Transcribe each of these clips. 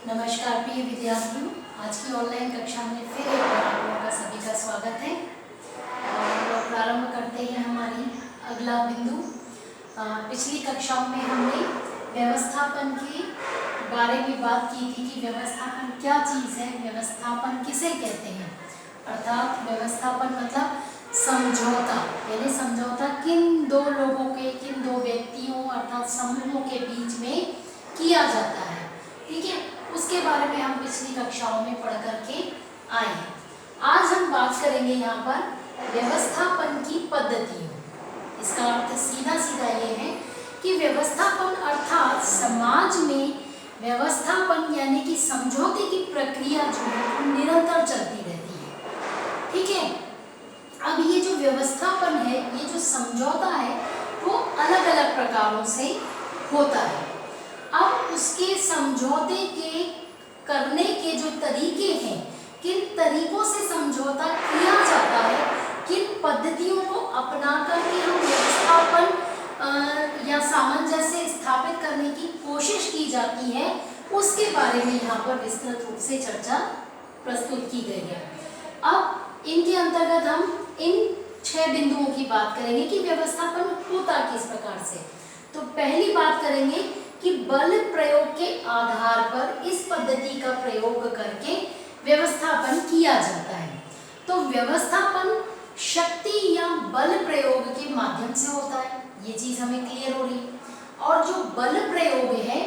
नमस्कार प्रिय विद्यार्थियों, आज की ऑनलाइन कक्षा में फिर एक बार आप लोगों का सभी का स्वागत है। और प्रारंभ करते हैं हमारी अगला बिंदु। पिछली कक्षाओं में हमने व्यवस्थापन के बारे में बात की थी कि व्यवस्थापन क्या चीज़ है, व्यवस्थापन किसे कहते हैं। अर्थात व्यवस्थापन मतलब समझौता, यानी समझौता किन दो लोगों के, किन दो व्यक्तियों अर्थात समूहों के बीच में किया जाता है। ठीक है, उसके बारे में हम पिछली कक्षाओं में पढ़ करके आए हैं। आज हम बात करेंगे यहाँ पर व्यवस्थापन की पद्धतियों। इसका अर्थ सीधा सीधा ये है कि व्यवस्थापन अर्थात समाज में व्यवस्थापन यानी कि समझौते की प्रक्रिया जो है वो निरंतर चलती रहती है। ठीक है, अब ये जो व्यवस्थापन है, ये जो समझौता है, वो अलग अलग प्रकारों से होता है। अब उसके समझौते के करने के जो तरीके हैं, किन तरीकों से समझौता किया जाता है, किन पद्धतियों को अपना करके हम व्यवस्थापन या सामंजस्य स्थापित करने की कोशिश की जाती है, उसके बारे में यहाँ पर विस्तृत रूप से चर्चा प्रस्तुत की गई है। अब इनके अंतर्गत हम इन 6 बिंदुओं की बात करेंगे कि व्यवस्थापन होता किस प्रकार से। तो पहली बात करेंगे कि बल प्रयोग के आधार पर इस पद्धति का प्रयोग करके व्यवस्थापन किया जाता है। तो व्यवस्थापन शक्ति या बल प्रयोग के माध्यम से होता है, ये चीज हमें क्लियर हो रही है। और जो बल प्रयोग है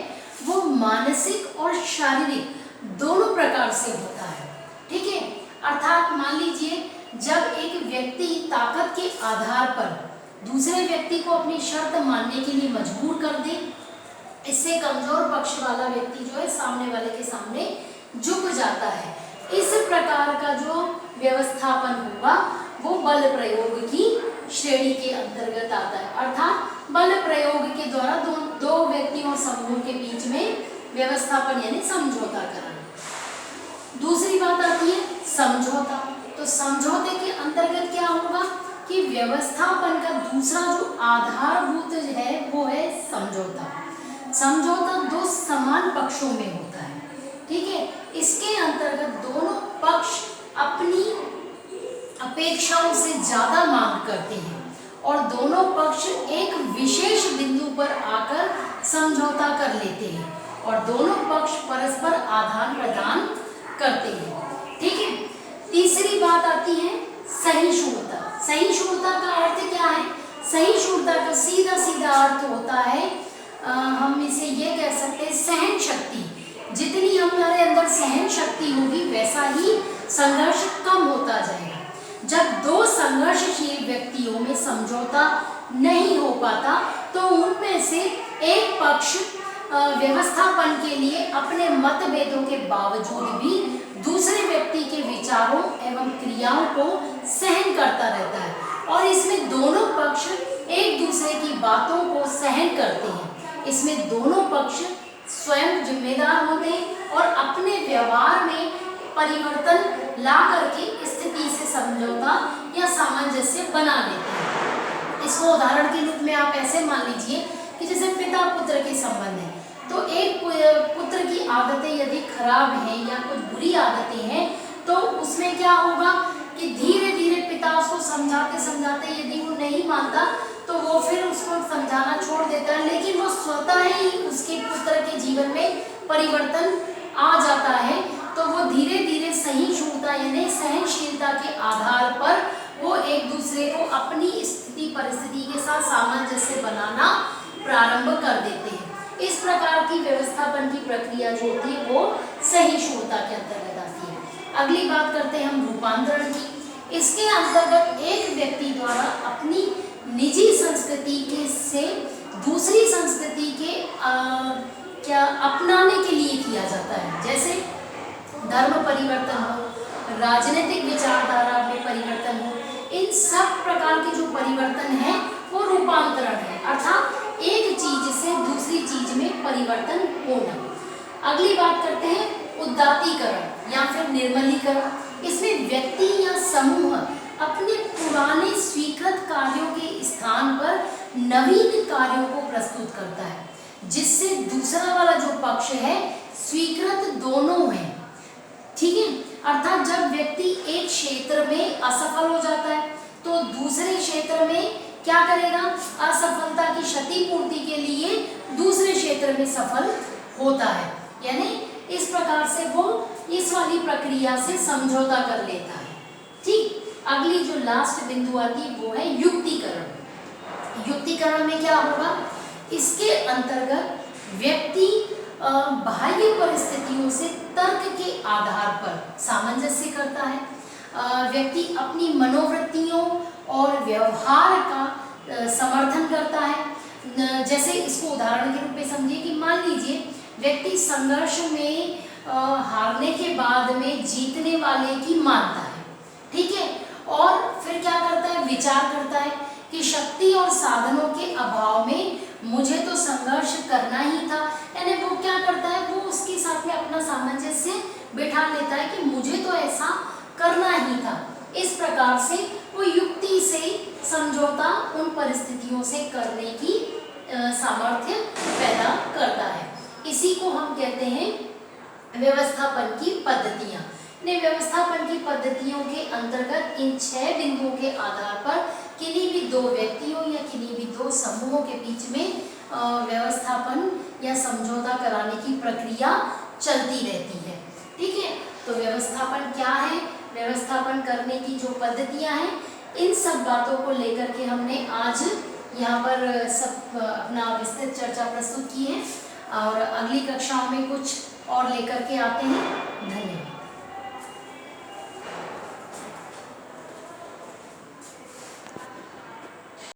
वो मानसिक और शारीरिक दोनों प्रकार से होता है। ठीक है, अर्थात मान लीजिए जब एक व्यक्ति ताकत के आधार पर दूसरे व्यक्ति को अपनी शर्त मानने के लिए मजबूर कर दे, इससे कमजोर पक्ष वाला व्यक्ति जो है सामने वाले के सामने झुक जाता है। इस प्रकार का जो व्यवस्थापन होगा वो बल प्रयोग की श्रेणी के अंतर्गत आता है। अर्थात बल प्रयोग के द्वारा दो व्यक्तियों और समूह के बीच में व्यवस्थापन यानी समझौता कराना। दूसरी बात आती है समझौता। तो समझौते के अंतर्गत क्या होगा कि व्यवस्थापन का दूसरा जो आधारभूत है वो है समझौता। समझौता दो समान पक्षों में होता है। ठीक है, इसके अंतर्गत दोनों पक्ष अपनी अपेक्षाओं से ज्यादा मांग करते हैं और दोनों पक्ष एक विशेष बिंदु पर आकर समझौता कर लेते हैं और दोनों पक्ष परस्पर आदान प्रदान करते हैं। ठीक है, तीसरी बात आती है सहिष्णुता। सहिष्णुता का अर्थ क्या है? सहिष्णुता का सीधा सीधा अर्थ होता है, हम इसे ये कह सकते हैं सहन शक्ति। जितनी हमारे अंदर सहन शक्ति होगी वैसा ही संघर्ष कम होता जाएगा। जब दो संघर्षशील व्यक्तियों में समझौता नहीं हो पाता तो उनमें से एक पक्ष व्यवस्थापन के लिए अपने मतभेदों के बावजूद भी दूसरे व्यक्ति के विचारों एवं क्रियाओं को सहन करता रहता है और इसमें दोनों पक्ष एक दूसरे की बातों को सहन करते हैं। इसमें दोनों पक्ष स्वयं जिम्मेदार होते हैं और अपने व्यवहार में परिवर्तन ला करके स्थिति से समझौता या सामंजस्य बना लेते हैं। इसको उदाहरण के रूप में आप ऐसे मान लीजिए कि जैसे पिता पुत्र के संबंध है, तो एक पुत्र की आदतें यदि खराब हैं या कुछ बुरी आदतें हैं तो उसमें क्या होगा कि धीरे धीरे पिता उसको समझाते समझाते यदि वो नहीं मानता तो वो फिर उसको समझाना छोड़ देता है, लेकिन वो स्वतः ही उसके पुत्र के जीवन में परिवर्तन आ जाता है। तो वो धीरे धीरे सहिष्णुता यानी सहनशीलता के आधार पर वो एक दूसरे को अपनी स्थिति परिस्थिति के साथ सामंजस्य बनाना प्रारंभ कर देते हैं। इस प्रकार की व्यवस्थापन की प्रक्रिया जो होती है वो सहिष्णुता के अंतर्गत आती है। अगली बात करते हैं हम रूपांतरण की। इसके अंतर्गत एक व्यक्ति द्वारा अपनी निजी संस्कृति के से दूसरी संस्कृति के क्या अपनाने के लिए किया जाता है। जैसे धर्म परिवर्तन हो, राजनीतिक विचारधारा में परिवर्तन हो, इन सब प्रकार के जो परिवर्तन है वो रूपांतरण है, अर्थात एक चीज से दूसरी चीज में परिवर्तन होना। अगली बात करते हैं उदात्तीकरण या फिर निर्मलीकरण। इसमें व्यक्ति या समूह अपने पुराने स्वीकृत कार्यों के स्थान पर नवीन कार्यों को प्रस्तुत करता है। जिससे दूसरा वाला जो पक्ष है स्वीकृत दोनों है। ठीक है, अर्थात जब व्यक्ति एक क्षेत्र में असफल हो जाता है तो दूसरे क्षेत्र में क्या करेगा, असफलता की क्षतिपूर्ति के लिए दूसरे क्षेत्र में सफल होता है, यानी इस प्रकार से वो इस वाली प्रक्रिया से समझौता कर लेता है। ठीक, अगली जो लास्ट बिंदु आती है वो है युक्तिकरण। युक्तिकरण में क्या होगा, इसके अंतर्गत व्यक्ति बाह्य परिस्थितियों से तर्क के आधार पर सामंजस्य करता है। व्यक्ति अपनी मनोवृत्तियों और व्यवहार का समर्थन करता है। जैसे इसको उदाहरण के रूप में समझिए कि मान लीजिए व्यक्ति संघर्ष में हारने के बाद में जीतने वाले की मानता है। ठीक है, और फिर क्या करता है, विचार करता है कि शक्ति और साधनों के अभाव में मुझे तो संघर्ष करना ही था, यानी वो क्या करता है, वो उसके साथ में अपना सामंजस्य बिठा लेता है कि मुझे तो ऐसा करना ही था। इस प्रकार से वो युक्ति से समझौता उन परिस्थितियों से करने की सामर्थ्य पैदा करता है। इसी को हम कहते हैं व्यवस्थापन की पद्धतियां। व्यवस्थापन की पद्धतियों के अंतर्गत इन 6 बिंदुओं के आधार पर किन्हीं भी 2 व्यक्तियों या किन्हीं भी 2 समूहों के बीच में व्यवस्थापन या समझौता कराने की प्रक्रिया चलती रहती है। ठीक है, तो व्यवस्थापन क्या है, व्यवस्थापन करने की जो पद्धतियां हैं, इन सब बातों को लेकर के हमने आज यहाँ पर सब अपना विस्तृत चर्चा प्रस्तुत की है और अगली कक्षाओं में कुछ और लेकर के आते हैं। धन्यवाद।